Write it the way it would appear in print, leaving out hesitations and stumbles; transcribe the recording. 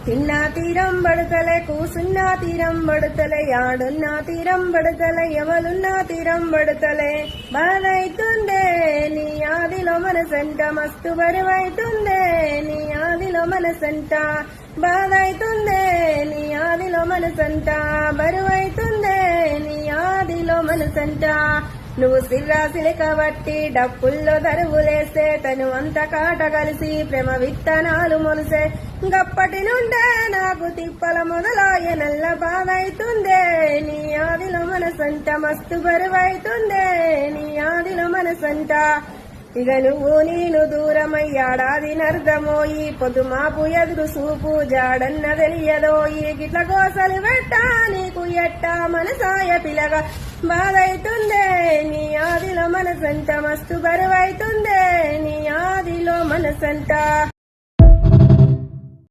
తిన్నా తీరం బడతలే కూసున్నా తీరం బడతలే యాడున్నా తీరం బడతలే ఎవలున్నా తీరం బడతలే బాధైతుందే నీ ఆదిలో మనసంట మస్తు బరువైతుందే నీ ఆదిలో మనసంట బాధైతుందే నీ ఆదిలో మనసంట బరువైతుందే నీ ఆదిలో మనసంట నువ్వు సిర్రాసిలి కాబట్టి డప్పుల్లో దరువులేస్తే తను అంత కాట కలిసి ప్రేమ విత్తనాలు మొలిసే గప్పటి నుండే నాకు తిప్పల మొదలాయ నల్ల బాధైతుందే నీ ఆదిలో మనసంట మస్తు బరువైతుందే నీ ఆదిలో మనసంట ఇక నువ్వు నేను దూరమయ్యాడాది నర్దమోయి పొద్దుమాపు ఎదురు సూపు జాడన్న తెలియదోయి గిట్ల కోసలు పెట్టా నీకు ఎట్టా మనసాయ పిలగా బాధైతుందే నీ ఆదిలో మనసంట మస్తు బరువైతుందే నీ ఆదిలో మనసంట